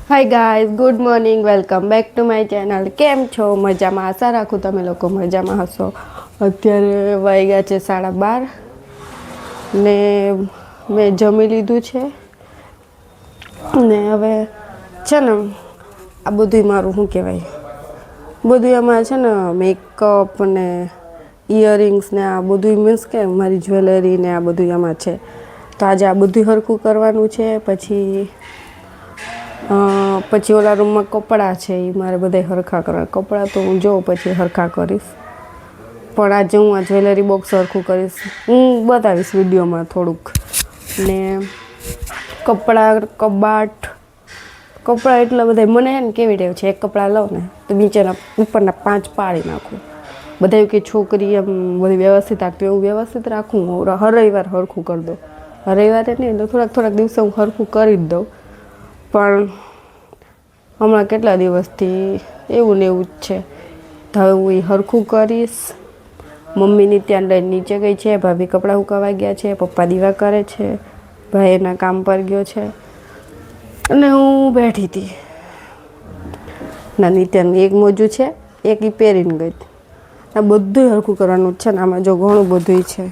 Hi guys, good morning, welcome back to my channel. કેમ છો? મજામાં? આશા રાખું તમે લોકો મજામાં હશો. અત્યારે વાગ્યા છે 12:30 ને મેં જમી લીધું છે ને હવે છે ને આ બધું મારું શું કહેવાય, બધું એમાં છે ને મેકઅપ ને ઇયરિંગ્સ ને આ બધું મીન્સ કે મારી જ્વેલરી ને આ બધું એમાં છે. તો આજે આ બધું હરખું કરવાનું છે. પછી ઓલા રૂમમાં કપડાં છે, એ મારે બધા હરખા કરવા. કપડાં તો હું જોઉં પછી હરખા કરીશ, પણ આજે હું આ જ્વેલરી બોક્સ હરખું કરીશ. હું બતાવીશ વિડીયોમાં થોડુંક. ને કપડાં એટલા બધા મને હે ને કેવી ટેવ છે, એક કપડાં લઉં ને તો નીચેના ઉપરના 5 પાડી નાખું. બધા એવું કે છોકરી એમ બધી વ્યવસ્થિત રાખતી, એવું વ્યવસ્થિત રાખું. હર રવિવાર હરખું કરી દઉં. રવિવારે નહીં તો થોડાક દિવસે હું હરખું કરી જ દઉં. પણ હમણાં કેટલા દિવસથી એવું ને એવું જ છે. તો હવે હું એ હરખું કરીશ. મમ્મીની ત્યાં લઈને નીચે ગઈ છે, ભાભી કપડાં સુકાવા ગયા છે, પપ્પા દીવા કરે છે, ભાઈ એના કામ પર ગયો છે અને હું બેઠી હતી. ના નિત્યાનું એક મોજું છે, એક એ પહેરીને ગઈ. આ બધું હરખું કરવાનું જ છે ને. આમાં જો ઘણું બધું છે.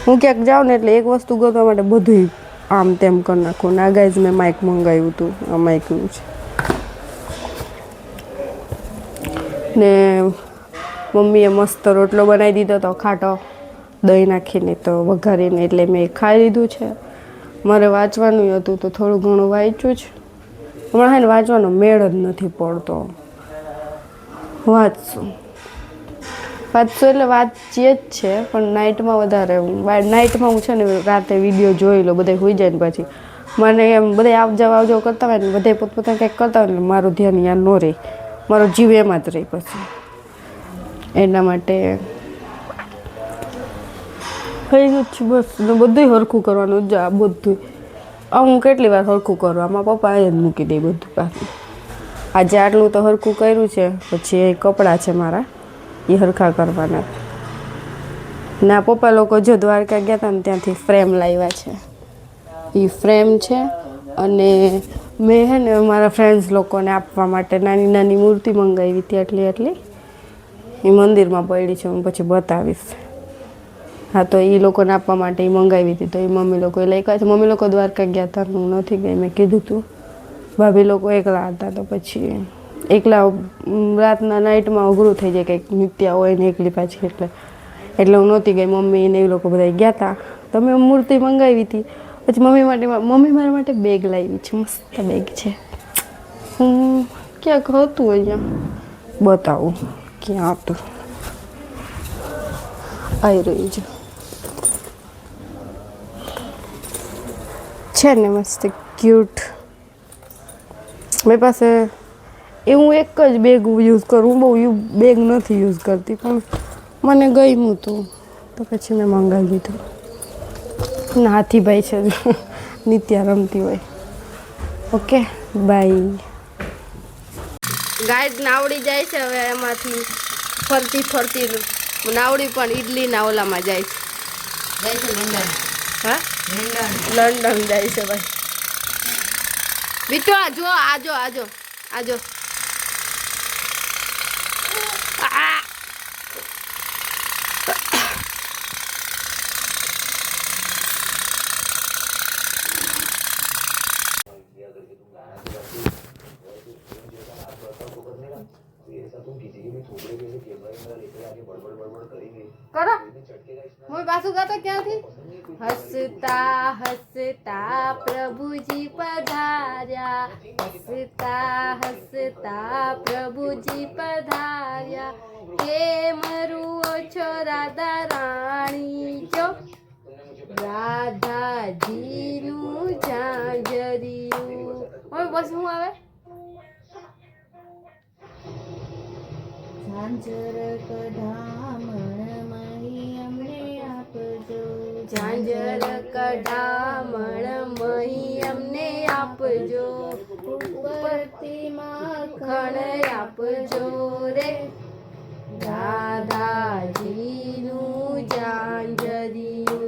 હું ક્યાંક જાઉં ને એટલે એક વસ્તુ ગોતવા માટે બધું આમ તેમ કરી નાખું. ના ગાઈઝ, મેં માઇક મંગાવ્યું હતું. આ માઇકનું છે ને મમ્મીએ મસ્ત રોટલો બનાવી દીધો હતો, ખાટો દહીં નાખીને તો વઘારીને, એટલે મેં ખાઈ લીધું છે. મારે વાંચવાનું હતું તો થોડું ઘણું વાંચ્યું છે. હમણાં હે ને વાંચવાનો મેળ જ નથી પડતો. વાંચશું એટલે વાંચીએ જ છે, પણ નાઇટમાં વધારે. નાઇટમાં હું છે ને રાતે વિડીયો જોઈ લો, બધા હોઈ જાય ને પછી મને એમ બધા આવજાવ કરતા હોય ને, બધા પોતપોતાને કંઈક કરતા હોય ને મારું ધ્યાન ત્યાં ન રહે, મારો જીવ એમાં જ રહે. પછી એના માટે થઈ ગયું છે બસ. બધું હરખું કરવાનું જ. આ બધું હું કેટલી વાર હરખું કરું, આમાં પપ્પા એ જ મૂકી દે બધું પાછું. આજે આટલું તો હરખું કર્યું છે, પછી એ કપડાં છે મારા, એ હરખા કરવાના. ના પપ્પા લોકો જો દ્વારકા ગયા હતા ને ત્યાંથી ફ્રેમ લાવ્યા છે. એ ફ્રેમ છે અને મેં હે ને મારા ફ્રેન્ડ્સ લોકોને આપવા માટે નાની નાની મૂર્તિ મંગાવી હતી. એટલી એ મંદિરમાં પડી છે, હું પછી બતાવીશ. હા, તો એ લોકોને આપવા માટે એ મંગાવી હતી. તો એ મમ્મી લોકોએ લઈ ગયા છે. મમ્મી લોકો દ્વારકા ગયા હતા, હું નથી ગઈ. મેં કીધું હતું. ભાભી લોકો એકલા હતા તો પછી એકલા રાતના નાઇટમાં અઘરું થઈ જાય, કંઈક નિત્યા હોય ને એકલી પાછી, એટલે હું નહોતી ગઈ. મમ્મી ને એ લોકો બધા ગયા હતા. તો મેં મૂર્તિ મંગાવી હતી. પછી મમ્મી મારા માટે બેગ લાવી છે, મસ્ત બેગ છે. હું ક્યાંક હતું અહીંયા, બતાવું ક્યાં હતું. આવી રહી છે ને મસ્ત ક્યુટ. મારી પાસે હું એક જ બેગ યુઝ કરું. હું બહુ બેગ નથી યુઝ કરતી, પણ મને ગમ્યું હતું તો પછી મેં મંગાવી દીધું. હાથીભાઈ છે, નિત્યા રમતી હોય. Okay, by. ગાઈડ નાવડી જાય છે હવે એમાંથી ફરતી નાવડી પણ ઈડલીના ઓલામાં જાય છે. હા, લંડન જાય છે ભાઈ. બીટો આજો. કરો હું પાછું ગાતો ક્યાંથી. હસતા હસતા પ્રભુજી પધાર્યા, હસતા હસતા પ્રભુજી પધાર્યા. કેમ રૂઓ છો રાધા રાણી, જો રાધાજીનું ઝાંઝરિયું. હવે બસ શું આવે. ઝાંઝર કઢામણ મહી અમને આપજો, ઝાંઝર કઢામણ મહી અમને આપજો, ઉપરથી માખણ આપજો રે, રાધાજીનું ઝાંઝરિયું.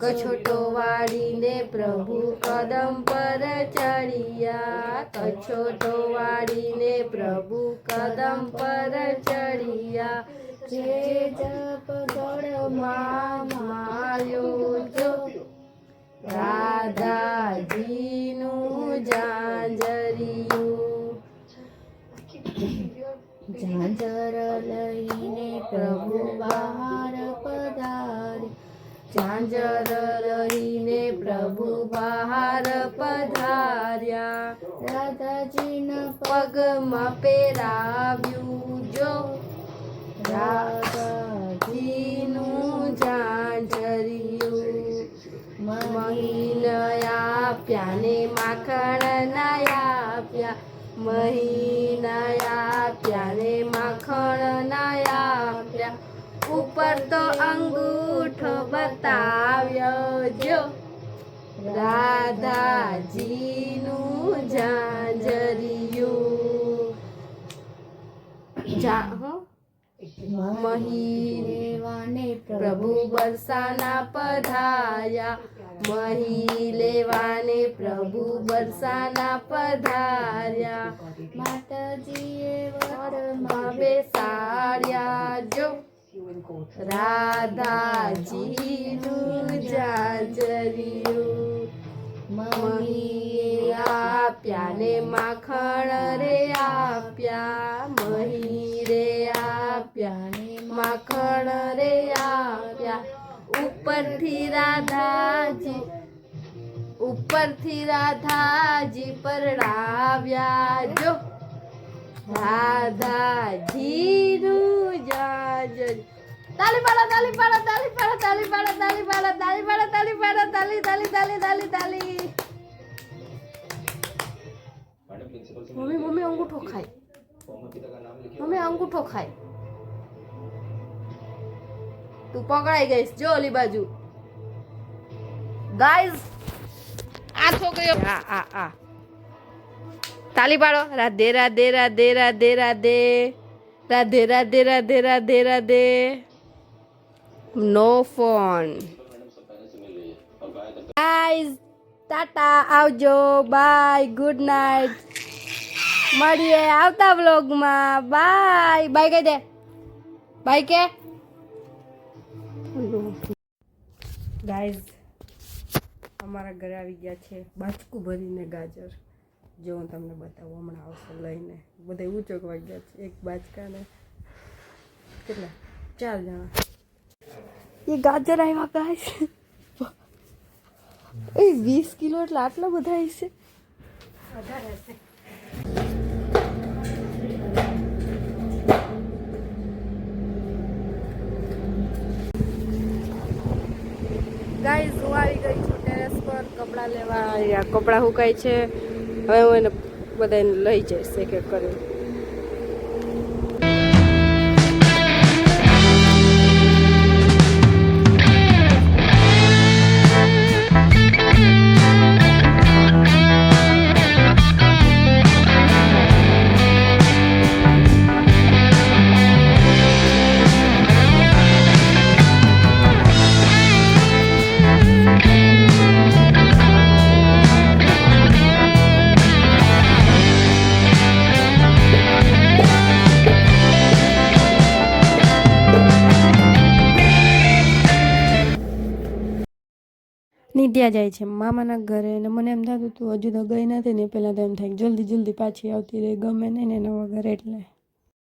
કછોટો વાળીને પ્રભુ કદમ પર ચડ્યા, અછોટો વાળીને પ્રભુ કદમ પર ચડિયા જે જપ ગળમાં માર્યો જો રાધાજીનું ઝાંઝરિયું ઝાંઝર લઈને પ્રભુ બહાર પધાર્યા ઝાંઝર લઈને પ્રભુ બહાર પધાર્યા રાધાજીના પગમાં પહેરાવ્યું જો રાધાજીનું ઝાંઝરિયું મહીન આપ્યા ને માખણ ના આપ્યા મહીન આપ્યા ને માખણ ના આપ્યા ઉપર તો અંગૂઠો બતાવ્યો જો રાધાજીનું ઝાંઝરિયું મહી લેવાને પ્રભુ બરસાના પધાર્યા મહી લેવાને પ્રભુ બરસાના પધાર્યા માતાજીએ વરમાં બેસાડ્યા જો રાધાજીનું ઝાંઝરિયું મહી આપ્યા ને માખણ રે આપ્યા મહી રે આપ્યા ને માખણ રે આપ્યા ઉપરથી રાધાજી પરણાવ્યા જો રાધાજીનું ઝાંઝરિયું તાલી પાડો તાલી પાડો તાલી પાડો તાલી પાડો તાલી પાડો તાલી પાડો તાલી પાડો તાલી તાલી તાલી તાલી તાલી મમ્મી અંગૂઠો ખાય મમ્મી અંગૂઠો ખાય તું પકડાઈ ગઈશ જો ઓલી બાજુ ગાઈઝ આ છોકરીઓ આ તાલી પાડો રાધે રાધે રાધે રાધે રાધે રાધે રાધે રાધે રાધે રાધે નો ફોન ગાઈઝ ટાટા આવજો બાય ગુડ નાઇટ મળીએ આવતા વ્લોગમાં બાય બાય કહી દે બાય કે ગાઈઝ અમારા ઘરે આવી ગયા છે બાચકું ભરીને ગાજર જો હું તમને બતાવું હમણાં આવશે લઈને બધા ઉચકવા ગયા છે એક બાચકાને કેટલા 4 જણા એ ગાજર આવ્યા ગાઈસ એ 20 કિલો એટલે આટલા બધા હશે વધારે હશે ગાઈસ હું આવી ગઈ છું ટેરેસ પર કપડાં લેવા અહીંયા કપડાં સુકાય છે હવે હું એને બધાને લઈ જઈશ એક એક કરી નિત્યા જાય છે મામાના ઘરે અને મને એમ થતું હતું હજુ તો ગઈ નથી ને પહેલાં તો એમ થાય જલ્દી પાછી આવતી રહી ગમે નહીં ને એના વગર એટલે